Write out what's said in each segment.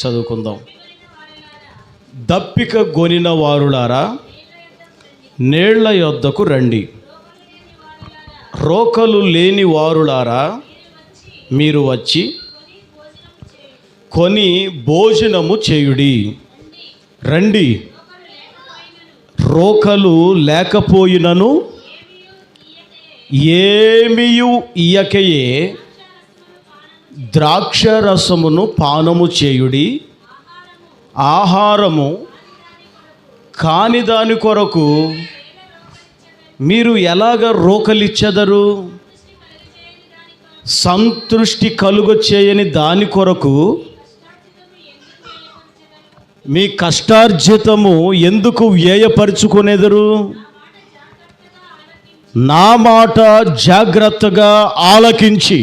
చదువుకుందాం. దప్పిక గొనిన వారులారా నీళ్ల యొద్దకు రండి, రోకలు లేని వారులారా మీరు వచ్చి కొని భోజనము చేయుడి. రండి, రోకలు లేకపోయినను ఏమియు ఇయ్యకయే ద్రాక్షరసమును పానము చేయుడి. ఆహారము కాని దాని కొరకు మీరు ఎలాగ రోకలిచ్చెదరు? సంతృష్టి కలుగ చేయని దాని కొరకు మీ కష్టార్జితము ఎందుకు వ్యయపరుచుకునేదరు? నా మాట జాగ్రత్తగా ఆలకించి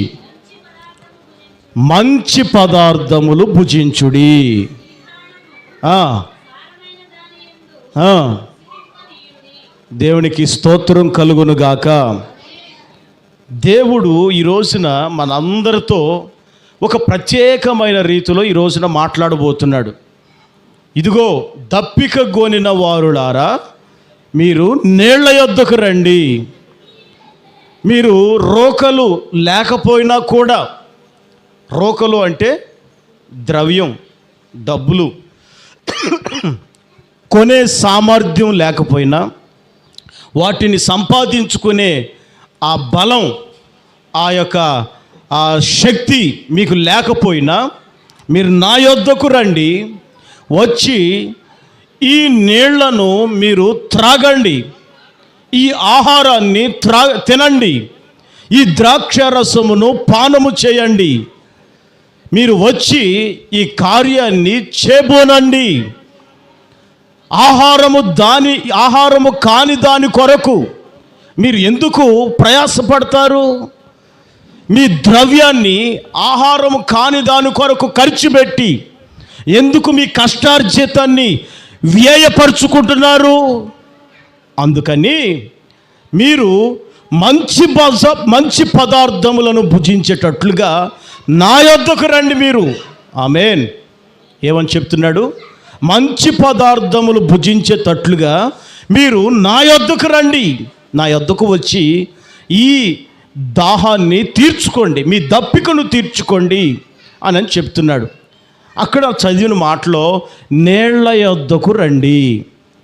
మంచి పదార్థములు భుజించుడి. దేవునికి స్తోత్రం కలుగునుగాక. దేవుడు ఈ రోజున మనందరితో ఒక ప్రత్యేకమైన రీతిలో ఈ రోజున మాట్లాడబోతున్నాడు. ఇదిగో, దప్పిక గోనిన వారులారా మీరు నీళ్ల యొద్దకు రండి. మీరు రోకలు లేకపోయినా కూడా, రోకలు అంటే ద్రవ్యం, డబ్బులు కొనే సామర్థ్యం లేకపోయినా, వాటిని సంపాదించుకునే ఆ బలం, ఆ యొక్క ఆ శక్తి మీకు లేకపోయినా మీరు నా యొద్దకు రండి. వచ్చి ఈ నీళ్లను మీరు త్రాగండి, ఈ ఆహారాన్ని తినండి, ఈ ద్రాక్షరసమును పానము చేయండి. మీరు వచ్చి ఈ కార్యాన్ని చేయబోనండి. ఆహారము కాని దాని కొరకు మీరు ఎందుకు ప్రయాసపడతారు? మీ ద్రవ్యాన్ని ఆహారము కాని దాని కొరకు ఖర్చు పెట్టి ఎందుకు మీ కష్టార్జితాన్ని వ్యయపరుచుకుంటున్నారు? అందుకని మీరు మంచి పదార్థములను భుజించేటట్లుగా నా యొద్దకు రండి. మీరు ఆమేన్. ఏమని చెప్తున్నాడు? మంచి పదార్థములు భుజించేటట్లుగా మీరు నా యొద్దకు రండి. నా యొద్దకు వచ్చి ఈ దాహాన్ని తీర్చుకోండి, మీ దప్పికను తీర్చుకోండి అని చెప్తున్నాడు. అక్కడ చదివిన మాటలో నీళ్ల యొద్దకు రండి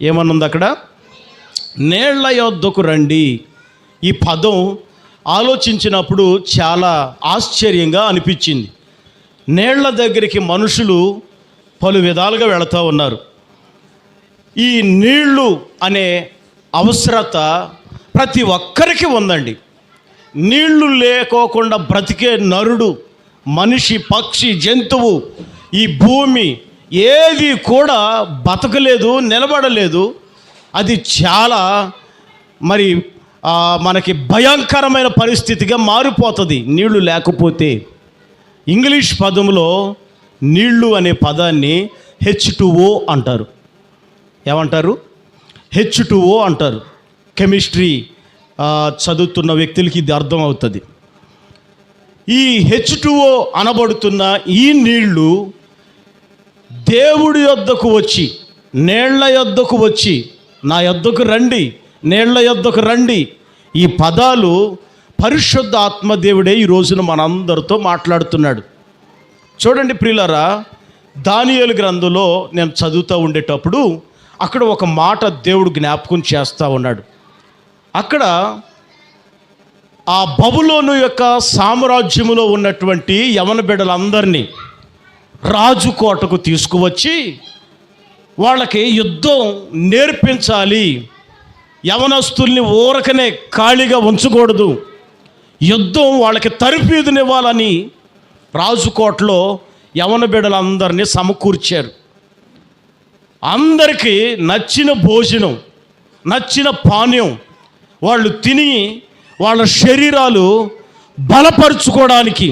ఏమనుంది? అక్కడ నీళ్ల యొద్దకు రండి. ఈ పదం ఆలోచించినప్పుడు చాలా ఆశ్చర్యంగా అనిపించింది. నీళ్ల దగ్గరికి మనుషులు పలు విధాలుగా వెళుతూ ఉన్నారు. ఈ నీళ్లు అనే అవసరత ప్రతి ఒక్కరికి ఉందండి. నీళ్లు లేకోకుండా బ్రతికే నరుడు, మనిషి, పక్షి, జంతువు, ఈ భూమి ఏది కూడా బతకలేదు, నిలబడలేదు. అది చాలా మనకి భయంకరమైన పరిస్థితిగా మారిపోతుంది నీళ్లు లేకపోతే. ఇంగ్లీష్ పదంలో నీళ్లు అనే పదాన్ని H2O అంటారు. ఏమంటారు? H2O అంటారు. కెమిస్ట్రీ చదువుతున్న వ్యక్తులకి ఇది అర్థం అవుతుంది. ఈ H2O అనబడుతున్న ఈ నీళ్లు దేవుడి యొద్దకు వచ్చి, నీళ్ల యొద్దకు వచ్చి, నా యొద్దకు రండి, నీళ్ల యొద్దకు రండి. ఈ పదాలు పరిశుద్ధ ఆత్మదేవుడే ఈ రోజున మనందరితో మాట్లాడుతున్నాడు. చూడండి ప్రియులారా, దానియేలు గ్రంథంలో నేను చదువుతూ ఉండేటప్పుడు అక్కడ ఒక మాట దేవుడు జ్ఞాపకం చేస్తూ ఉన్నాడు. అక్కడ ఆ బబులోను యొక్క సామ్రాజ్యములో ఉన్నటువంటి యవన బిడ్డలందరినీ రాజు కోటకు తీసుకువచ్చి వాళ్ళకి యుద్ధం నేర్పించాలి. యవనస్తుల్ని ఊరకనే ఖాళీగా ఉంచకూడదు, యుద్ధం వాళ్ళకి తరఫీదునివ్వాలని రాజుకోటలో యవన బిడ్డలందరినీ సమకూర్చారు. అందరికీ నచ్చిన భోజనం, నచ్చిన పానీయం వాళ్ళు తిని వాళ్ళ శరీరాలు బలపరుచుకోవడానికి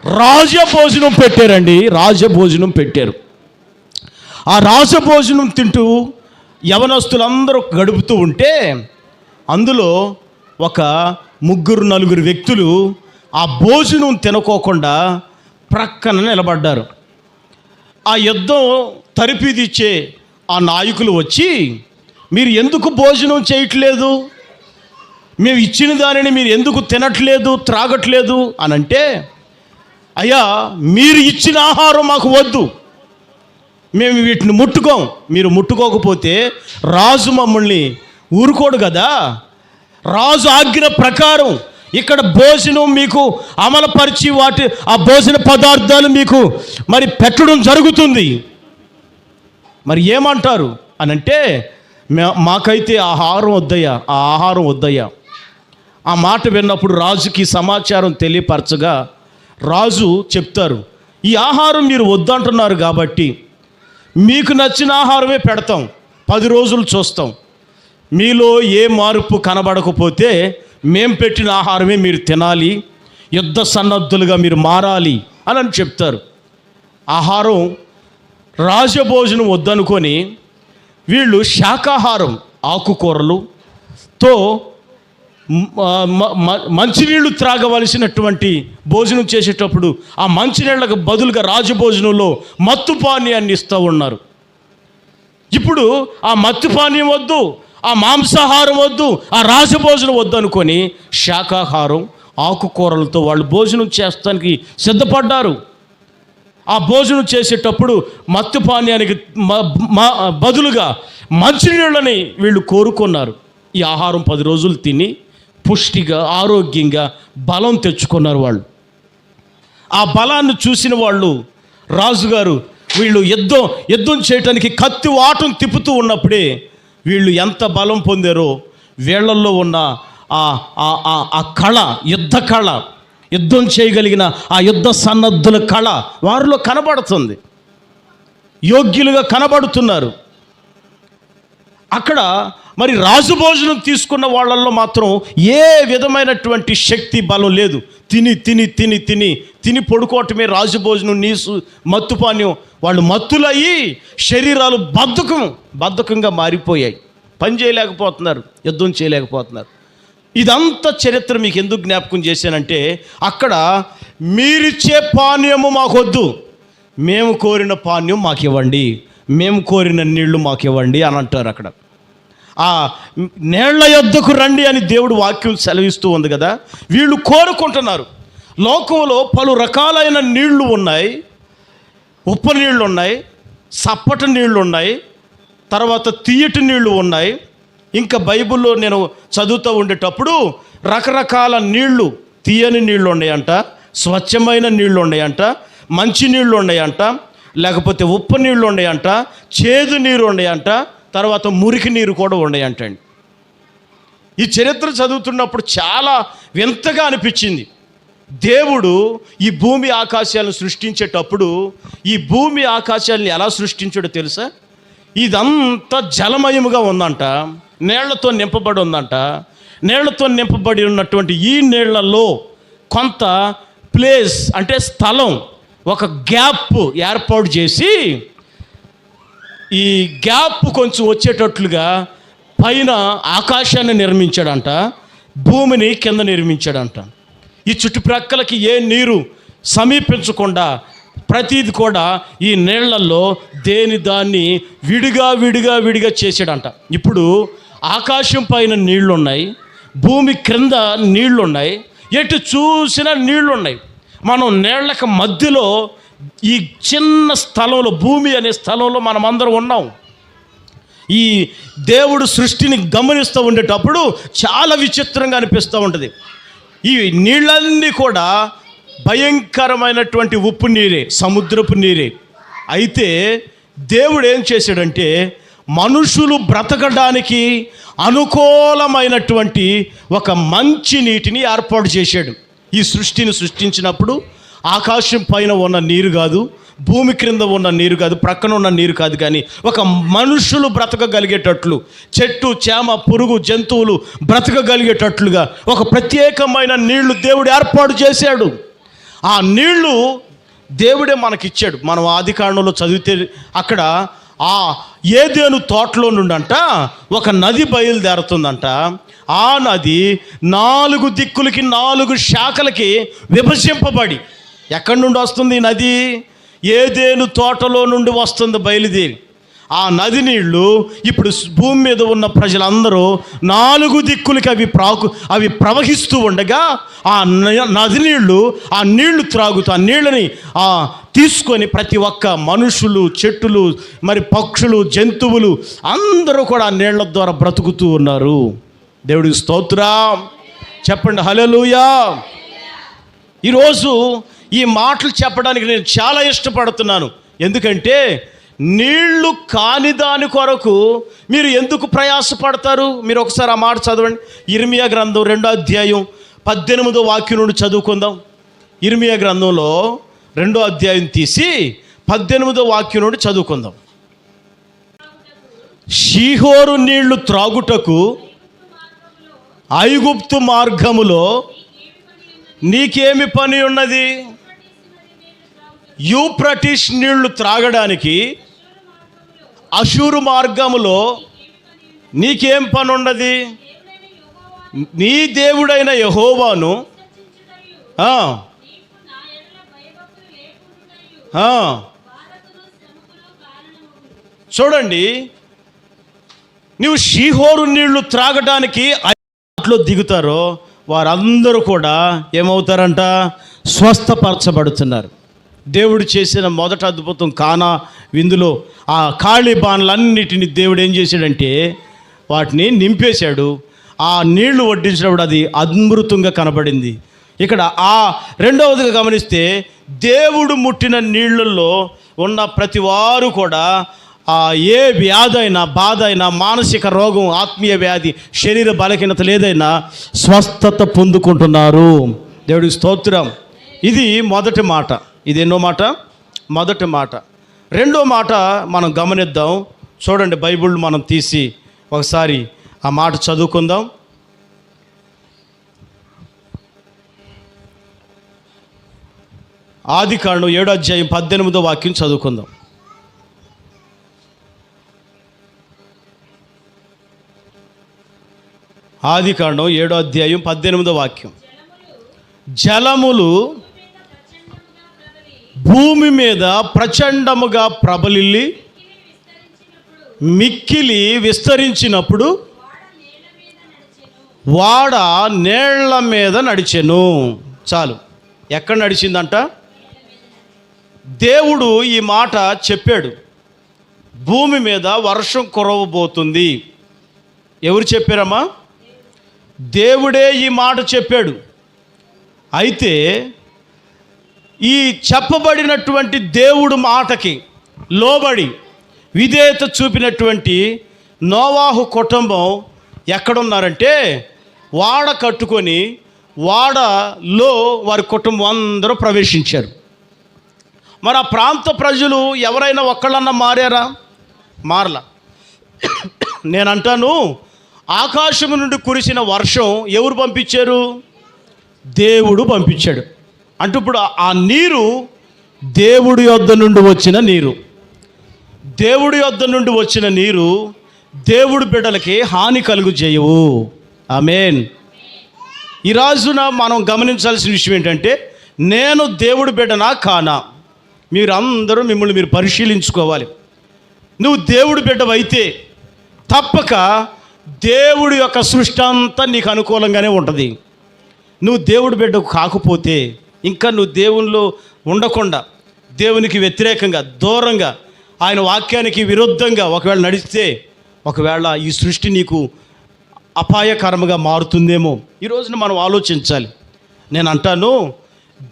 రాజభోజనం పెట్టారండి. రాజభోజనం పెట్టారు. ఆ రాజభోజనం తింటూ యవనస్తులందరూ గడుపుతూ ఉంటే అందులో ఒక 3-4 వ్యక్తులు ఆ భోజనం తినకోకుండా ప్రక్కన నిలబడ్డారు. ఆ యుద్ధం తరిపిదిచ్చే ఆ నాయకులు వచ్చి, మీరు ఎందుకు భోజనం చేయట్లేదు, మేము ఇచ్చిన దానిని మీరు ఎందుకు తినట్లేదు త్రాగట్లేదు అని అంటే, అయ్యా మీరు ఇచ్చిన ఆహారం మాకు వద్దు, మేము వీటిని ముట్టుకోం, మీరు ముట్టుకోకపోతే రాజు మమ్మల్ని ఊరుకోడు కదా, రాజు ఆజ్ఞ ప్రకారం ఇక్కడ భోజనం మీకు అమలుపరిచి ఆ భోజన పదార్థాలు మీకు మరి పెట్టడం జరుగుతుంది, మరి ఏమంటారు అని అంటే, మాకైతే ఆహారం వద్దయ్యా, ఆ ఆహారం వద్దయ్యా. ఆ మాట విన్నప్పుడు రాజుకి సమాచారం తెలియపరచగా రాజు చెప్తారు, ఈ ఆహారం మీరు వద్దంటున్నారు కాబట్టి మీకు నచ్చిన ఆహారమే పెడతాం, 10 రోజులు చూస్తాం, మీలో ఏ మార్పు కనబడకపోతే మేం పెట్టిన ఆహారమే మీరు తినాలి, యుద్ధ సన్నద్ధులుగా మీరు మారాలి అని చెప్తారు. ఆహారం రాజభోజనం వద్దనుకొని వీళ్ళు శాకాహారం ఆకుకూరలుతో మంచినీళ్ళు త్రాగవలసినటువంటి భోజనం చేసేటప్పుడు ఆ మంచినీళ్ళకు బదులుగా రాజభోజనంలో మత్తు పానీయాన్ని ఇస్తూ ఉన్నారు. ఇప్పుడు ఆ మత్తు పానీయం వద్దు, ఆ మాంసాహారం వద్దు, ఆ రాజభోజనం వద్దు అనుకొని శాకాహారం ఆకుకూరలతో వాళ్ళు భోజనం చేస్తానికి సిద్ధపడ్డారు. ఆ భోజనం చేసేటప్పుడు మత్తు పానీయానికి బదులుగా మంచినీళ్ళని వీళ్ళు కోరుకున్నారు. ఈ ఆహారం 10 రోజులు తిని పుష్టిగా ఆరోగ్యంగా బలం తెచ్చుకున్నారు వాళ్ళు. ఆ బలాన్ని చూసిన వాళ్ళు రాజుగారు వీళ్ళు యుద్ధం చేయటానికి కత్తి వాటం తిప్పుతూ ఉన్నప్పుడే వీళ్ళు ఎంత బలం పొందారో వీళ్ళల్లో ఉన్న ఆ కళ, యుద్ధ కళ, యుద్ధం చేయగలిగిన ఆ యుద్ధ సన్నద్ధుల కళ వారిలో కనబడుతుంది, యోగ్యులుగా కనబడుతున్నారు. అక్కడ మరి రాజు భోజనం తీసుకున్న వాళ్ళల్లో మాత్రం ఏ విధమైనటువంటి శక్తి బలం లేదు. తిని తిని తిని తిని తిని పడుకోవటమే రాజు భోజనం, నీసు మత్తు పానీయం. వాళ్ళు మత్తులయ్యి శరీరాలు బద్ధకంగా మారిపోయాయి, పని చేయలేకపోతున్నారు, యుద్ధం చేయలేకపోతున్నారు. ఇదంతా చరిత్ర మీకు ఎందుకు జ్ఞాపకం చేశానంటే, అక్కడ మీరిచ్చే పానీయము మాకొద్దు, మేము కోరిన పానీయం మాకు ఇవ్వండి, మేము కోరిన నీళ్లు మాకు ఇవ్వండి అని అంటారు. అక్కడ ఆ నీళ్ల యొద్దకు రండి అని దేవుడు వాక్యం సెలవిస్తూ ఉంది కదా. వీళ్ళు కోరుకుంటున్నారు. లోకంలో పలు రకాలైన నీళ్లు ఉన్నాయి, ఉప్పు నీళ్ళు ఉన్నాయి, సప్పటి నీళ్ళు ఉన్నాయి, తర్వాత తీయటి నీళ్ళు ఉన్నాయి. ఇంకా బైబిల్లో నేను చదువుతూ ఉండేటప్పుడు రకరకాల నీళ్లు, తీయని నీళ్ళు ఉన్నాయంట, స్వచ్ఛమైన నీళ్ళు ఉన్నాయంట, మంచి నీళ్ళు ఉన్నాయంట, లేకపోతే ఉప్పు నీళ్ళు ఉన్నాయంట, చేదు నీరు ఉన్నాయంట, తర్వాత మురికి నీరు కూడా ఉన్నాయంటండి. ఈ చరిత్ర చదువుతున్నప్పుడు చాలా వింతగా అనిపించింది. దేవుడు ఈ భూమి ఆకాశాలను సృష్టించేటప్పుడు ఈ భూమి ఆకాశాలను ఎలా సృష్టించాడో తెలుసా? ఇదంతా జలమయముగా ఉందంట, నీళ్లతో నింపబడి ఉందంట. నీళ్లతో నింపబడి ఉన్నటువంటి ఈ నీళ్లలో కొంత ప్లేస్ అంటే స్థలం, ఒక గ్యాప్ ఏర్పాటు చేసి ఈ గ్యాప్ కొంచెం వచ్చేటట్లుగా పైన ఆకాశాన్ని నిర్మించాడంట, భూమిని కింద నిర్మించాడంట. ఈ చుట్టుప్రక్కలకి ఏ నీరు సమీపించకుండా ప్రతిది కూడా ఈ నీళ్లలో దాన్ని విడిగా చేసాడంట. ఇప్పుడు ఆకాశం పైన నీళ్లు ఉన్నాయి, భూమి క్రింద నీళ్లు ఉన్నాయి, ఎటు చూసినా నీళ్లు ఉన్నాయి. మనం నీళ్లకు మధ్యలో ఈ చిన్న స్థలంలో, భూమి అనే స్థలంలో మనం అందరం ఉన్నాం. ఈ దేవుడు సృష్టిని గమనిస్తూ ఉండేటప్పుడు చాలా విచిత్రంగా అనిపిస్తూ ఉంటుంది. ఈ నీళ్ళన్నీ కూడా భయంకరమైనటువంటి ఉప్పు నీరే, సముద్రపు నీరే. అయితే దేవుడు ఏం చేశాడంటే మనుషులు బ్రతకడానికి అనుకూలమైనటువంటి ఒక మంచి నీటిని ఏర్పాటు చేశాడు. ఈ సృష్టిని సృష్టించినప్పుడు ఆకాశం పైన ఉన్న నీరు కాదు, భూమి క్రింద ఉన్న నీరు కాదు, ప్రక్కన ఉన్న నీరు కాదు, కానీ ఒక మనుషులు బ్రతకగలిగేటట్లు, చెట్టు చేమ పురుగు జంతువులు బ్రతకగలిగేటట్లుగా ఒక ప్రత్యేకమైన నీళ్లు దేవుడు ఏర్పాటు చేశాడు. ఆ నీళ్లు దేవుడే మనకిచ్చాడు. మనం ఆదికాండంలో చదివితే అక్కడ ఆ ఏదేను తోటలో నుండంట ఒక నది బయలుదేరుతుందంట. ఆ నది 4 దిక్కులకి 4 శాఖలకి విభజింపబడి, ఎక్కడి నుండి వస్తుంది ఈ నది? ఏదేను తోటలో నుండి వస్తుంది బయలుదేరి. ఆ నది నీళ్లు ఇప్పుడు భూమి మీద ఉన్న ప్రజలందరూ 4 దిక్కులకి అవి ప్రవహిస్తూ ఉండగా ఆ నది నీళ్లు ఆ నీళ్లు త్రాగుతూ ఆ నీళ్ళని తీసుకొని ప్రతి ఒక్క మనుషులు, చెట్టులు, మరి పక్షులు, జంతువులు అందరూ కూడా ఆ నీళ్ల ద్వారా బ్రతుకుతూ ఉన్నారు. దేవుడికి స్తోత్రం చెప్పండి, హల్లెలూయా. ఈరోజు ఈ మాటలు చెప్పడానికి నేను చాలా ఇష్టపడుతున్నాను. ఎందుకంటే నీళ్లు కాని దాని కొరకు మీరు ఎందుకు ప్రయాసపడతారు? మీరు ఒకసారి ఆ మాట చదవండి. ఇర్మియా గ్రంథం 2వ అధ్యాయం 18వ వాక్యం నుండి చదువుకుందాం. ఇర్మియా గ్రంథంలో 2వ అధ్యాయం తీసి 18వ వాక్యం నుండి చదువుకుందాం. షీహోరు నీళ్లు త్రాగుటకు ఐగుప్తు మార్గములో నీకేమి పని ఉన్నది? యూఫ్రటీస్ నీళ్లు త్రాగడానికి అషూరు మార్గములో నీకేం పని ఉన్నది? నీ దేవుడైన యెహోవాను చూడండి, నువ్వు షీహోరు నీళ్లు త్రాగడానికి అట్లో దిగుతారో వారందరూ కూడా ఏమవుతారంట? స్వస్థపరచబడుతున్నారు. దేవుడు చేసిన మొదటి అద్భుతం కానా విందులో ఆ ఖాళీ బాణలన్నిటిని దేవుడు ఏం చేశాడంటే వాటిని నింపేశాడు. ఆ నీళ్లు వడ్డించినప్పుడు అది అమృతంగా కనబడింది. ఇక్కడ ఆ రెండవదిగా గమనిస్తే దేవుడు ముట్టిన నీళ్ళల్లో ఉన్న ప్రతి వారు కూడా ఏ వ్యాధి అయినా, బాధ అయినా, మానసిక రోగం, ఆత్మీయ వ్యాధి, శరీర బలహీనత ఏదైనా స్వస్థత పొందుకుంటున్నారు. దేవుడికి స్తోత్రం. ఇది మొదటి మాట. ఇది ఎన్నో మాట? మొదటి మాట. రెండో మాట మనం గమనిద్దాం. చూడండి, బైబిల్ మనం తీసి ఒకసారి ఆ మాట చదువుకుందాం. ఆదికాండం 7వ అధ్యాయం 18వ వాక్యం చదువుకుందాం. ఆదికాండం 7వ అధ్యాయం 18వ వాక్యం. జలములు భూమి మీద ప్రచండముగా ప్రబలిల్లి మిక్కిలి విస్తరించినప్పుడు వాడ నీళ్ల మీద నడిచెను. చాలు. ఎక్కడ నడిచిందంట? దేవుడు ఈ మాట చెప్పాడు. భూమి మీద వర్షం కురవబోతుంది. ఎవరు చెప్పారమ్మా? దేవుడే ఈ మాట చెప్పాడు. అయితే ఈ చెప్పబడినటువంటి దేవుడు మాటకి లోబడి విధేయత చూపినటువంటి నోవాహు కుటుంబం ఎక్కడున్నారంటే వాడ కట్టుకొని వాడలో వారి కుటుంబం అందరూ ప్రవేశించారు. మరి ఆ ప్రాంత ప్రజలు ఎవరైనా ఒక్కళ్ళన్నా మారారా? మారలా. నేనంటాను, ఆకాశం నుండి కురిసిన వర్షం ఎవరు పంపించారు? దేవుడు పంపించాడు. అంటే ఇప్పుడు ఆ నీరు దేవుడి యొద్ద నుండి వచ్చిన నీరు. దేవుడి యొద్ద నుండి వచ్చిన నీరు దేవుడి బిడ్డలకి హాని కలుగు చేయవు. ఆమేన్. ఈ రోజున మనం గమనించాల్సిన విషయం ఏంటంటే, నేను దేవుడి బిడ్డనా కానా? మీరందరూ మిమ్మల్ని మీరు పరిశీలించుకోవాలి. నువ్వు దేవుడి బిడ్డవైతే తప్పక దేవుడి యొక్క సృష్టి అంతా నీకు అనుకూలంగానే ఉంటుంది. నువ్వు దేవుడి బిడ్డకు కాకపోతే, ఇంకా నువ్వు దేవునిలో ఉండకుండా దేవునికి వ్యతిరేకంగా, దూరంగా, ఆయన వాక్యానికి విరుద్ధంగా ఒకవేళ నడిస్తే, ఒకవేళ ఈ సృష్టి నీకు అపాయకరంగా మారుతుందేమో. ఈ రోజున మనం ఆలోచించాలి. నేను అంటాను,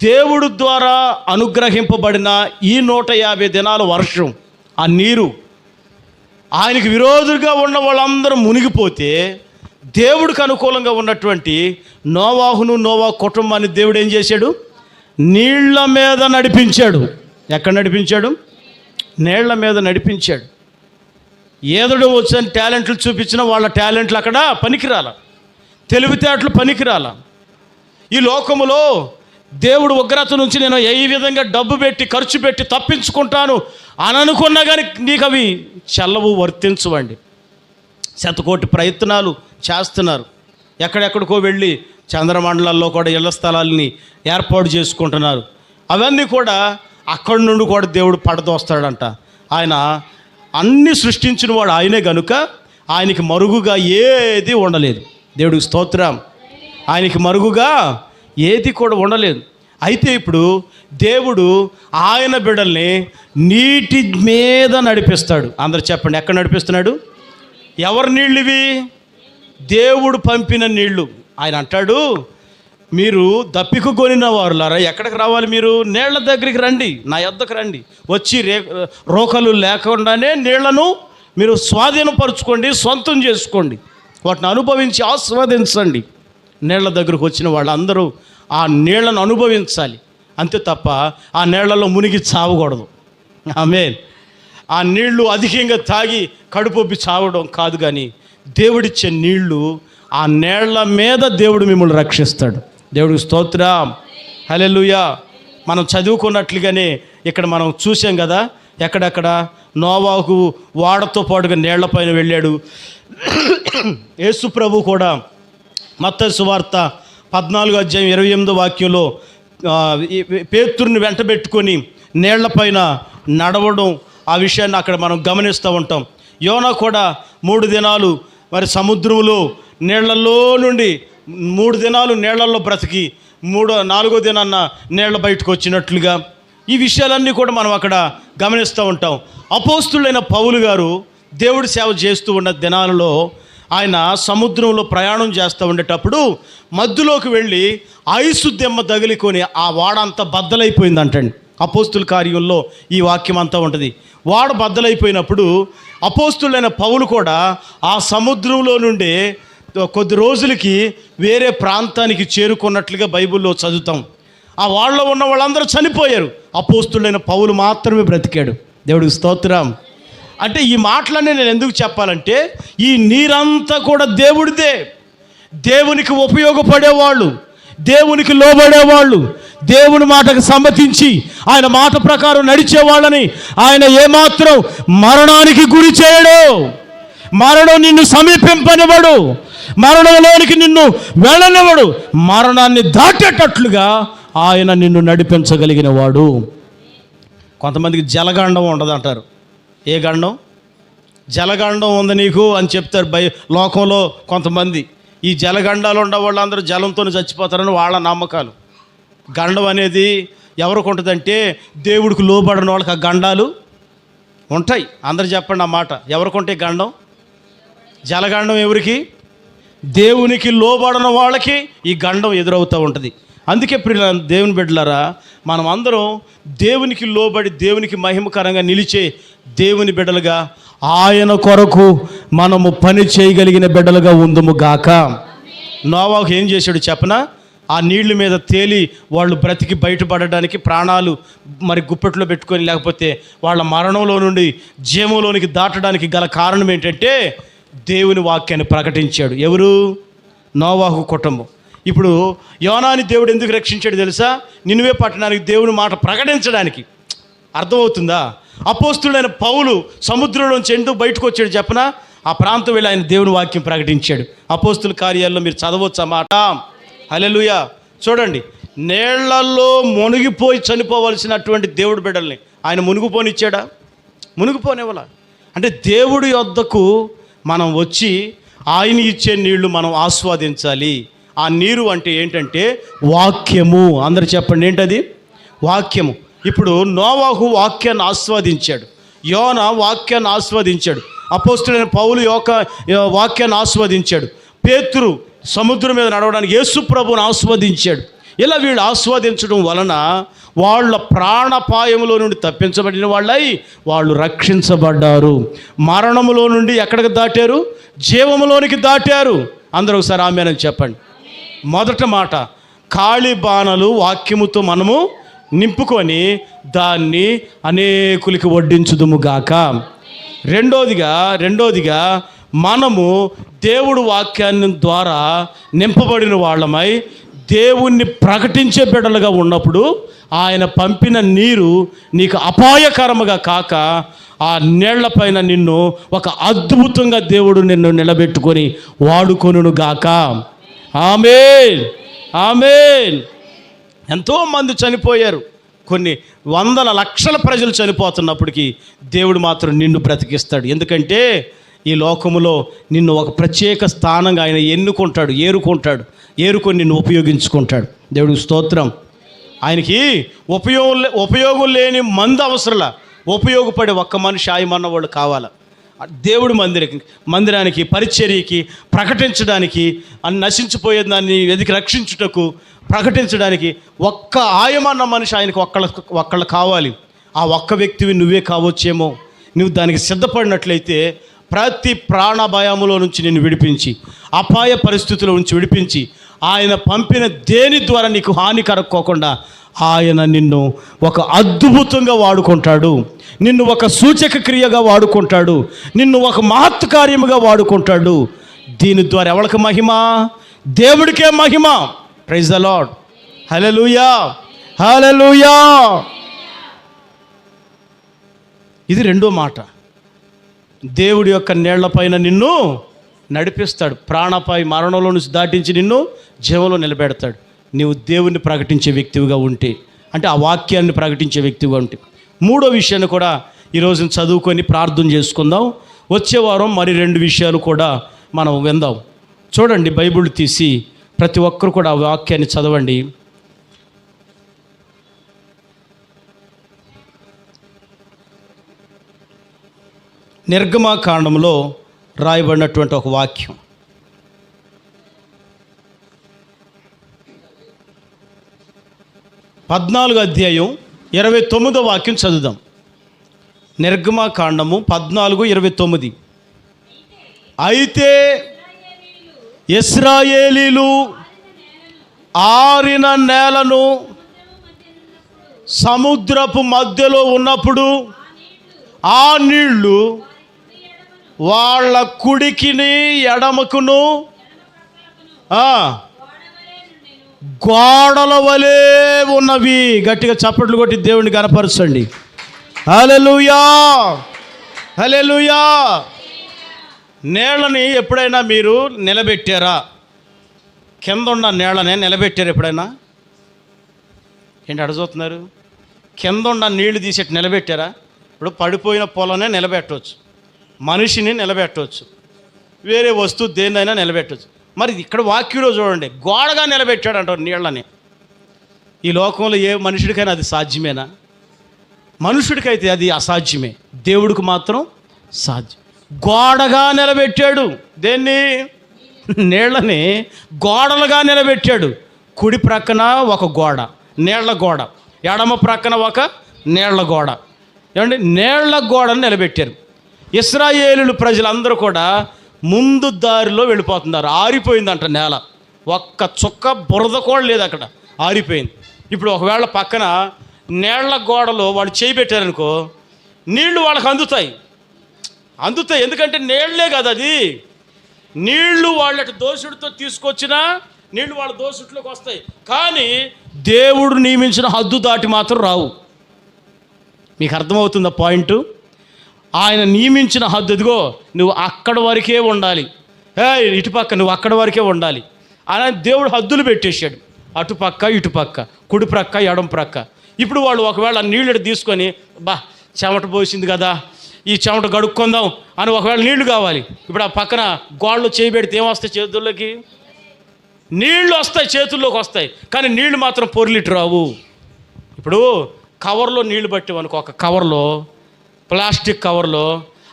దేవుడు ద్వారా అనుగ్రహింపబడిన ఈ 150 దినాల వర్షం, ఆ నీరు ఆయనకి విరోధులుగా ఉన్న వాళ్ళందరూ మునిగిపోతే, దేవుడికి అనుకూలంగా ఉన్నటువంటి నోవా కుటుంబాన్ని దేవుడు ఏం చేశాడు? నీళ్ల మీద నడిపించాడు. ఎక్కడ నడిపించాడు? నీళ్ల మీద నడిపించాడు. ఏదోడు వచ్చని టాలెంట్లు చూపించిన వాళ్ళ టాలెంట్లు అక్కడ పనికిరాల, తెలివితేటలు పనికిరాల. ఈ లోకములో దేవుడు ఉగ్రత నుంచి నేను ఏ విధంగా డబ్బు పెట్టి ఖర్చు పెట్టి తప్పించుకుంటాను అని అనుకున్నా కానీ నీకు అవి చెల్లవు, వర్తించవండి. శతకోటి ప్రయత్నాలు చేస్తున్నారు. ఎక్కడెక్కడికో వెళ్ళి చంద్రమండలాల్లో కూడా ఇళ్ల స్థలాల్ని ఏర్పాటు చేసుకుంటున్నారు. అవన్నీ కూడా అక్కడి నుండి కూడా దేవుడు పడదోస్తాడంట. ఆయన అన్ని సృష్టించిన వాడు ఆయనే గనుక ఆయనకి మరుగుగా ఏది ఉండలేదు. దేవుడికి స్తోత్రం. ఆయనకి మరుగుగా ఏది కూడా ఉండలేదు. అయితే ఇప్పుడు దేవుడు ఆయన బిడ్డల్ని నీటి మీద నడిపిస్తాడు. అందరు చెప్పండి, ఎక్కడ నడిపిస్తున్నాడు? ఎవరి నీళ్ళు ఇవి? దేవుడు పంపిన నీళ్లు. ఆయన అంటాడు, మీరు దప్పిక కొనిన వారులారా ఎక్కడికి రావాలి? మీరు నీళ్ల దగ్గరికి రండి, నా యొద్దకు రండి. వచ్చి రోకలు లేకుండానే నీళ్లను మీరు స్వాధీనపరచుకోండి, సొంతం చేసుకోండి, వాటిని అనుభవించి ఆస్వాదించండి. నీళ్ల దగ్గరకు వచ్చిన వాళ్ళందరూ ఆ నీళ్లను అనుభవించాలి, అంతే తప్ప ఆ నీళ్లలో మునిగి చావకూడదు. ఆమేన్. ఆ నీళ్లు అధికంగా తాగి కడుపొప్పి చావడం కాదు, కానీ దేవుడిచ్చే నీళ్లు, ఆ నీళ్ల మీద దేవుడు మిమ్మల్ని రక్షిస్తాడు. దేవుడికి స్తోత్రం. హల్లెలూయా. మనం చదువుకున్నట్లుగానే ఇక్కడ మనం చూసాం కదా, ఎక్కడెక్కడ నోవాహు వాడతో పాటుగా నీళ్లపైన వెళ్ళాడు. యేసు ప్రభు కూడా మత్తయి సువార్త 14:28 పేతురుని వెంటబెట్టుకొని నీళ్లపైన నడవడం, ఆ విషయాన్ని అక్కడ మనం గమనిస్తూ ఉంటాం. యోనా కూడా 3 దినాలు మరి సముద్రంలో నీళ్లలో నుండి 3 దినాలు నీళ్లలో బ్రతికి 4వ దినాన్న నీళ్ల బయటకు వచ్చినట్లుగా ఈ విషయాలన్నీ కూడా మనం అక్కడ గమనిస్తూ ఉంటాం. అపోస్తులైన పౌలు గారు దేవుడి సేవ చేస్తూ ఉన్న దినాలలో ఆయన సముద్రంలో ప్రయాణం చేస్తూ ఉండేటప్పుడు మధ్యలోకి వెళ్ళి ఐసు దెమ్మ తగిలికొని ఆ వాడ అంతా బద్దలైపోయిందంటండి. అపోస్తుల కార్యంలో ఈ వాక్యం అంతా ఉంటుంది. వాడ బద్దలైపోయినప్పుడు అపోస్తులైన పౌలు కూడా ఆ సముద్రంలో నుండి కొద్ది రోజులకి వేరే ప్రాంతానికి చేరుకున్నట్లుగా బైబిల్లో చదువుతాం. ఆ వాళ్ళలో ఉన్న వాళ్ళందరూ చనిపోయారు, అపోస్తులైన పౌలు మాత్రమే బ్రతికాడు. దేవుడికి స్తోత్రం. అంటే ఈ మాటలన్నీ నేను ఎందుకు చెప్పాలంటే, ఈ నీరంతా కూడా దేవుడిదే. దేవునికి ఉపయోగపడేవాళ్ళు, దేవునికి లోబడేవాళ్ళు, దేవుని మాటకు సమ్మతించి ఆయన మాట ప్రకారం నడిచేవాళ్ళని ఆయన ఏమాత్రం మరణానికి గురి చేయడు. మరణం నిన్ను సమీపింపనివ్వడు, మరణంలోనికి నిన్ను వెళ్ళనివ్వడు. మరణాన్ని దాటేటట్లుగా ఆయన నిన్ను నడిపించగలిగిన వాడు. కొంతమందికి జలగండం ఉండదు అంటారు. ఏ గండం? జలగండం ఉంది నీకు అని చెప్తారు లోకంలో కొంతమంది. ఈ జలగండాలు ఉండే వాళ్ళందరూ జలంతో చచ్చిపోతారని వాళ్ళ నమ్మకాలు. గండం అనేది ఎవరికి ఉంటుందంటే, దేవుడికి లోబడిన వాళ్ళకి ఆ గండాలు ఉంటాయి. అందరు చెప్పండి ఆ మాట, ఎవరికి ఉంటాయి గండం? జలగండం ఎవరికి? దేవునికి లోబడిన వాళ్ళకి ఈ గండం ఎదురవుతూ ఉంటుంది. అందుకే ప్రియుల దేవుని బిడ్డలారా, మనం అందరం దేవునికి లోబడి దేవునికి మహిమకరంగా నిలిచే దేవుని బిడ్డలుగా, ఆయన కొరకు మనము పని చేయగలిగిన బిడ్డలుగా ఉందుము గాక. నోవాహు ఏం చేశాడు చెప్పనా? ఆ నీళ్ళ మీద తేలి వాళ్ళు బ్రతికి బయటపడడానికి ప్రాణాలు మరి గుప్పెట్లో పెట్టుకొని, లేకపోతే వాళ్ళ మరణంలో నుండి జీవంలోనికి దాటడానికి గల కారణం ఏంటంటే, దేవుని వాక్యాన్ని ప్రకటించాడు. ఎవరు? నోవాహు కుటుంబం. ఇప్పుడు యోనాని దేవుడు ఎందుకు రక్షించాడు తెలుసా? నినివే పట్టణానికి దేవుని మాట ప్రకటించడానికి. అర్థమవుతుందా? అపోస్తులైన పౌలు సముద్రంలోంచి ఎందుకు బయటకు వచ్చాడు చెప్పనా? ఆ ప్రాంతం వెళ్ళి ఆయన దేవుని వాక్యం ప్రకటించాడు. అపోస్తుల కార్యాల్లో మీరు చదవచ్చు ఆ మాట. హల్లెలూయా. చూడండి, నీళ్లలో మునిగిపోయి చనిపోవలసినటువంటి దేవుడి బిడ్డల్ని ఆయన మునిగిపోనిచ్చాడా? మునిగిపోనివ్వాల. అంటే దేవుడి యొద్దకు మనం వచ్చి ఆయన ఇచ్చే నీళ్లు మనం ఆస్వాదించాలి. ఆ నీరు అంటే ఏంటంటే వాక్యము. అందరు చెప్పండి, ఏంటది? వాక్యము. ఇప్పుడు నోవాహు వాక్యాన్ని ఆస్వాదించాడు, యోనా వాక్యాన్ని ఆస్వాదించాడు, అపోస్తులైన పౌలు వాక్యాన్ని ఆస్వాదించాడు, పేతురు సముద్రం మీద నడవడానికి యేసు ప్రభువుని ఆస్వాదించాడు. ఇలా వీళ్ళు ఆస్వాదించడం వలన వాళ్ళ ప్రాణపాయములో నుండి తప్పించబడిన వాళ్ళై వాళ్ళు రక్షించబడ్డారు. మరణములో నుండి ఎక్కడికి దాటారు? జీవములోనికి దాటారు. అందరూ ఒకసారి ఆమేనని చెప్పండి. మొదట మాట, ఖాళీ బాణలు వాక్యముతో మనము నింపుకొని దాన్ని అనేకులకి వడ్డించుదుము గాక. రెండోదిగా మనము దేవుడు వాక్యాన్ని ద్వారా నింపబడిన వాళ్ళమై దేవుణ్ణి ప్రకటించే బిడ్డలుగా ఉన్నప్పుడు ఆయన పంపిన నీరు నీకు అపాయకరముగా కాక ఆ నీళ్లపైన నిన్ను ఒక అద్భుతంగా దేవుడు నిన్ను నిలబెట్టుకొని వాడుకొనును గాక. ఆమేన్, ఆమేన్. ఎంతోమంది చనిపోయారు కొన్ని వందల లక్షల ప్రజలు చనిపోతున్నప్పటికీ దేవుడు మాత్రం నిన్ను బ్రతికిస్తాడు. ఎందుకంటే ఈ లోకములో నిన్ను ఒక ప్రత్యేక స్థానంగా ఆయన ఏరుకొని నిన్ను ఉపయోగించుకుంటాడు. దేవుడికి స్తోత్రం. ఆయనకి ఉపయోగం లేని మంది అవసరంలా, ఉపయోగపడే ఒక్క మనిషి ఆయమన్న వాళ్ళు కావాలా. దేవుడు మందిరానికి పరిచర్యకి ప్రకటించడానికి, నశించిపోయే దాన్ని వెతికి రక్షించుటకు ప్రకటించడానికి ఒక్క ఆయమన్న మనిషి ఆయనకి ఒక్కళ్ళు కావాలి. ఆ ఒక్క వ్యక్తివి నువ్వే కావచ్చేమో. నువ్వు దానికి సిద్ధపడినట్లయితే ప్రతి ప్రాణభయములో నుంచి నిన్ను విడిపించి, అపాయ పరిస్థితుల నుంచి విడిపించి, ఆయన పంపిన దేని ద్వారా నీకు హాని కలగకోకుండా ఆయన నిన్ను ఒక అద్భుతంగా వాడుకుంటాడు. నిన్ను ఒక సూచక క్రియగా వాడుకుంటాడు. నిన్ను ఒక మహత్ కార్యముగా వాడుకుంటాడు. దీని ద్వారా ఎవరికి మహిమ? దేవుడికే మహిమ. Praise the lord. Hallelujah, hallelujah. ఇది రెండో మాట. దేవుడి యొక్క నీళ్లపైన నిన్ను నడిపిస్తాడు. ప్రాణపాయ మరణంలో నుంచి దాటించి నిన్ను జీవంలో నిలబెడతాడు. నీవు దేవుణ్ణి ప్రకటించే వ్యక్తివిగా ఉంటే, అంటే ఆ వాక్యాన్ని ప్రకటించే వ్యక్తిగా ఉంటే. మూడో విషయాన్ని కూడా ఈరోజు చదువుకొని ప్రార్థన చేసుకుందాం. వచ్చే వారం మరి 2 విషయాలు కూడా మనం విందాం. చూడండి, బైబిల్ తీసి ప్రతి ఒక్కరు కూడా ఆ వాక్యాన్ని చదవండి. నిర్గమకాండంలో రాయబడినటువంటి ఒక వాక్యం. 14వ అధ్యాయం 29వ వాక్యం చదువుదాం. నిర్గమకాండము 14:29. అయితే ఇశ్రాయేలీలు ఆరిన నేలను సముద్రపు మధ్యలో ఉన్నప్పుడు ఆ నీళ్లు వాళ్ళ కుడికిని ఎడమకును గోడల వలె ఉన్నవి. గట్టిగా చప్పట్లు కొట్టి దేవుని గణపరచండి. హల్లెలూయా, హల్లెలూయా. నేలని ఎప్పుడైనా మీరు నిలబెట్టారా? కింద ఉన్న నేలనే నిలబెట్టారు ఎప్పుడైనా? ఏంటి అడుగుతున్నారు? కింద ఉన్న నీళ్లు తీసేట్టు నిలబెట్టారా? ఇప్పుడు పడిపోయిన పొలనే నిలబెట్టవచ్చు, మనిషిని నిలబెట్టవచ్చు, వేరే వస్తువు దేన్నైనా నిలబెట్టవచ్చు. మరి ఇక్కడ వాక్యంలో చూడండి, గోడగా నిలబెట్టాడు అంటారు నీళ్ళని. ఈ లోకంలో ఏ మనుషుడికైనా అది సాధ్యమేనా? మనుషుడికైతే అది అసాధ్యమే, దేవుడికి మాత్రం సాధ్యం. గోడగా నిలబెట్టాడు. దేన్ని? నీళ్ళని గోడలుగా నిలబెట్టాడు. కుడి ప్రక్కన ఒక గోడ, నీళ్ల గోడ, ఎడమ ప్రక్కన ఒక నీళ్ల గోడ. ఏమంటే నీళ్ల గోడను నిలబెట్టారు. ఇశ్రాయేలు ప్రజలందరూ కూడా ముందు దారిలో వెళ్ళిపోతున్నారు. ఆరిపోయిందంట నేల, ఒక్క చుక్క బురద కూడా లేదు అక్కడ, ఆరిపోయింది. ఇప్పుడు ఒకవేళ పక్కన నీళ్ల గోడలో వాళ్ళు చేయి పెట్టారనుకో, నీళ్లు వాళ్ళకి అందుతాయి. ఎందుకంటే నీళ్లే కదా అది. నీళ్లు వాళ్ళకి దోషుడితో తీసుకొచ్చినా నీళ్లు వాళ్ళ దోషుట్లోకి వస్తాయి, కానీ దేవుడు నియమించిన హద్దు దాటి మాత్రం రావు. మీకు అర్థమవుతుందా పాయింట్? ఆయన నియమించిన హద్దు, ఎదుగో నువ్వు అక్కడ వరకే ఉండాలి, ఇటుపక్క నువ్వు అక్కడ వరకే ఉండాలి అని దేవుడు హద్దులు పెట్టేశాడు. అటుపక్క ఇటుపక్క, కుడి ప్రక్క ఎడం ప్రక్క. ఇప్పుడు వాళ్ళు ఒకవేళ నీళ్ళు తీసుకొని, చెమట పోసింది కదా, ఈ చెమట గడుక్కుందాం అని ఒకవేళ నీళ్లు కావాలి. ఇప్పుడు ఆ పక్కన గోడలు చేయబెడితే ఏమొస్తాయి? చేతుల్లోకి నీళ్లు వస్తాయి, చేతుల్లోకి వస్తాయి, కానీ నీళ్లు మాత్రం పొర్లిటి రావు. ఇప్పుడు కవర్లో నీళ్లు పట్టేవనుకో, ఒక కవర్లో, ప్లాస్టిక్ కవర్లో,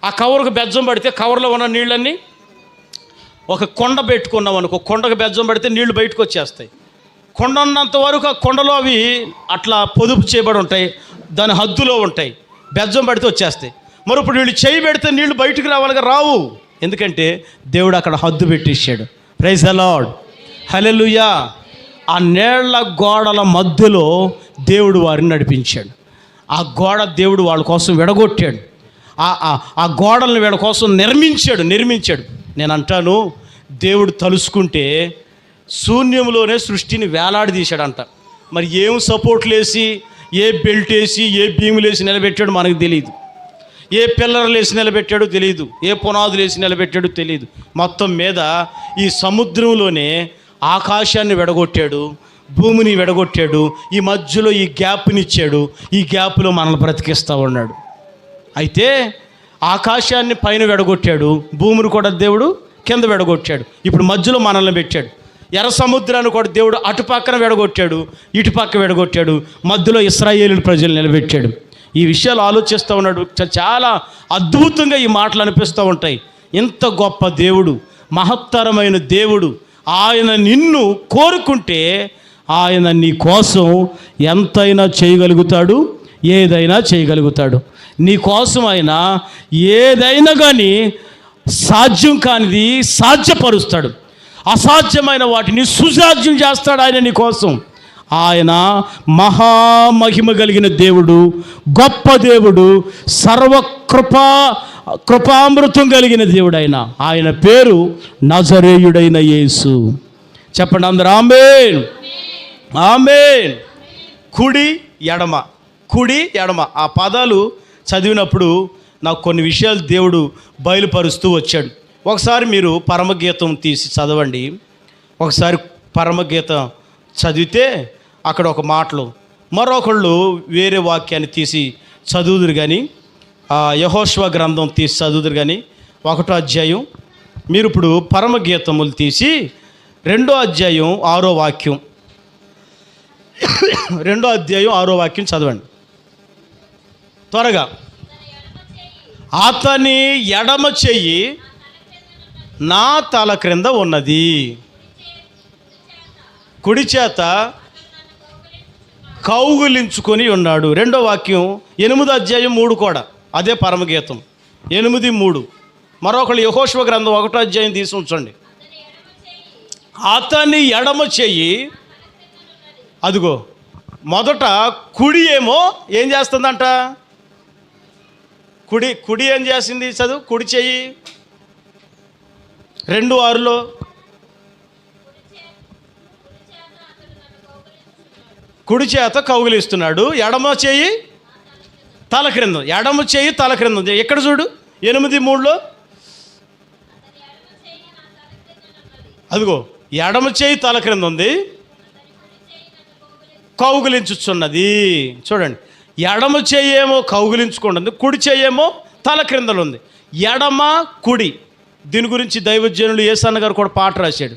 ఆ కవర్కు బెజ్జం పడితే కవర్లో ఉన్న నీళ్ళన్నీ, ఒక కొండ పెట్టుకున్నాం అనుకో, కొండకు బెజ్జం పడితే నీళ్లు బయటకు వచ్చేస్తాయి. కొండ ఉన్నంత వరకు ఆ కొండలో అవి అట్లా పొదుపు చేయబడి ఉంటాయి, దాని హద్దులో ఉంటాయి, బెజ్జం పడితే వచ్చేస్తాయి. మరి ఇప్పుడు వీళ్ళు చేయి పెడితే నీళ్లు బయటకు రావాలిగా, రావు. ఎందుకంటే దేవుడు అక్కడ హద్దు పెట్టేశాడు. ప్రైజ్ ద లార్డ్, హల్లెలూయా. ఆ నీళ్ల గోడల మధ్యలో దేవుడు వారిని నడిపించాడు. ఆ గోడ దేవుడు వాళ్ళ కోసం విడగొట్టాడు. ఆ గోడలను వీళ్ళ కోసం నిర్మించాడు. నేను అంటాను, దేవుడు తలుసుకుంటే శూన్యంలోనే సృష్టిని వేలాడదీశాడంట. మరి ఏం సపోర్ట్లు వేసి, ఏ బెల్ట్ వేసి, ఏ భీములు వేసి నిలబెట్టాడు మనకు తెలియదు. ఏ పిల్లర్లు వేసి నిలబెట్టాడో తెలియదు, ఏ పునాదులు వేసి నిలబెట్టాడో తెలియదు. మొత్తం మీద ఈ సముద్రంలోనే ఆకాశాన్ని విడగొట్టాడు, భూమిని విడగొట్టాడు, ఈ మధ్యలో ఈ గ్యాప్ని ఇచ్చాడు, ఈ గ్యాప్లో మనల్ని బ్రతికిస్తూ ఉన్నాడు. అయితే ఆకాశాన్ని పైన విడగొట్టాడు, భూమిని కూడా దేవుడు కింద విడగొట్టాడు. ఇప్పుడు మధ్యలో మనల్ని పెట్టాడు. ఎర్ర సముద్రాన్ని కూడా దేవుడు అటుపక్కన విడగొట్టాడు, ఇటుపక్క విడగొట్టాడు, మధ్యలో ఇశ్రాయేలు ప్రజలు నిలబెట్టాడు. ఈ విషయాలు ఆలోచిస్తూ ఉన్నాడు. చాలా అద్భుతంగా ఈ మాటలు అనిపిస్తూ ఉంటాయి. ఇంత గొప్ప దేవుడు, మహత్తరమైన దేవుడు, ఆయన నిన్ను కోరుకుంటే ఆయన నీ కోసం ఎంతైనా చేయగలుగుతాడు, ఏదైనా చేయగలుగుతాడు. నీ కోసం ఆయన ఏదైనా కానీ సాధ్యం కానిది సాధ్యపరుస్తాడు, అసాధ్యమైన వాటిని సుసాధ్యం చేస్తాడు ఆయన నీ కోసం. ఆయన మహామహిమ కలిగిన దేవుడు, గొప్ప దేవుడు, కృపామృతం కలిగిన దేవుడు. ఆయన పేరు నజరేయుడైన యేసు. చెప్పండి అందరూ ఆమేన్, ఆమేన్. కుడి ఎడమ, కుడి ఎడమ ఆ పదాలు చదివినప్పుడు నాకు కొన్ని విషయాలు దేవుడు బయలుపరుస్తూ వచ్చాడు. ఒకసారి మీరు పరమగీతం తీసి చదవండి. ఒకసారి పరమగీతం చదివితే అక్కడ ఒక మాటలు, మరొకళ్ళు వేరే వాక్యాన్ని తీసి చదువుదురు కానీ, యెహోషువ గ్రంథం తీసి చదువుదురు కానీ, 1వ అధ్యాయం. మీరు ఇప్పుడు పరమగీతములు తీసి 2వ అధ్యాయం 6వ వాక్యం, 2వ అధ్యాయం 6వ వాక్యం చదవండి త్వరగా. అతని ఎడమ చెయ్యి నా తల క్రింద ఉన్నది, కుడి చేత కౌగులించుకొని ఉన్నాడు. 2వ వాక్యం 8వ అధ్యాయం 3 కూడా అదే పరమగీతం 8:3. మరొకళ్ళు యెహోషువ గ్రంథం 1వ అధ్యాయం తీసి ఉంచండి. అతని ఎడమ చెయ్యి, అదిగో మొదట కుడి ఏమో ఏం చేస్తుందంట, కుడి ఏం చేసింది చదువు. కుడి చెయ్యి 2:6 కుడి చేత కౌగిలిస్తున్నాడు, ఎడమ చెయ్యి తల క్రింద, ఎడమ చెయ్యి తల క్రింద ఉంది. ఎక్కడ చూడు 8:3 అదిగో ఎడమ చెయ్యి తల క్రింద ఉంది, కౌగిలించుచున్నది. చూడండి, ఎడమ చెయ్యేమో కౌగిలించుకుంటుంది, కుడి చెయ్యేమో తల క్రిందలు ఉంది. ఎడమ కుడి, దీని గురించి దైవజనులు యేసన్న గారు కూడా పాట రాశాడు.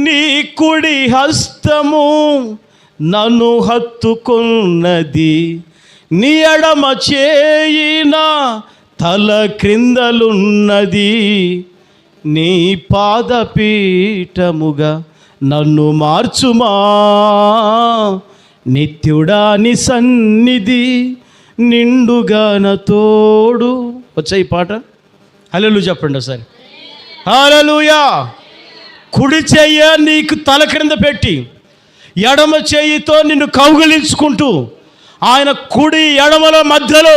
నీ కుడి హస్తము నన్ను హత్తుకున్నది, నీ ఎడమ చేయిన తల క్రిందలున్నది, నీ పాదపీఠముగా నన్ను మార్చుమా, నిత్యుడా నీ సన్నిధి నిండుగాన తోడు. వచ్చాయి పాట. హల్లెలూయా చెప్పండి ఒకసారి. హల్లెలూయా. కుడి చెయ్య నీకు తల క్రింద పెట్టి ఎడమ చెయ్యితో నిన్ను కౌగిలించుకుంటూ ఆయన కుడి ఎడమల మధ్యలో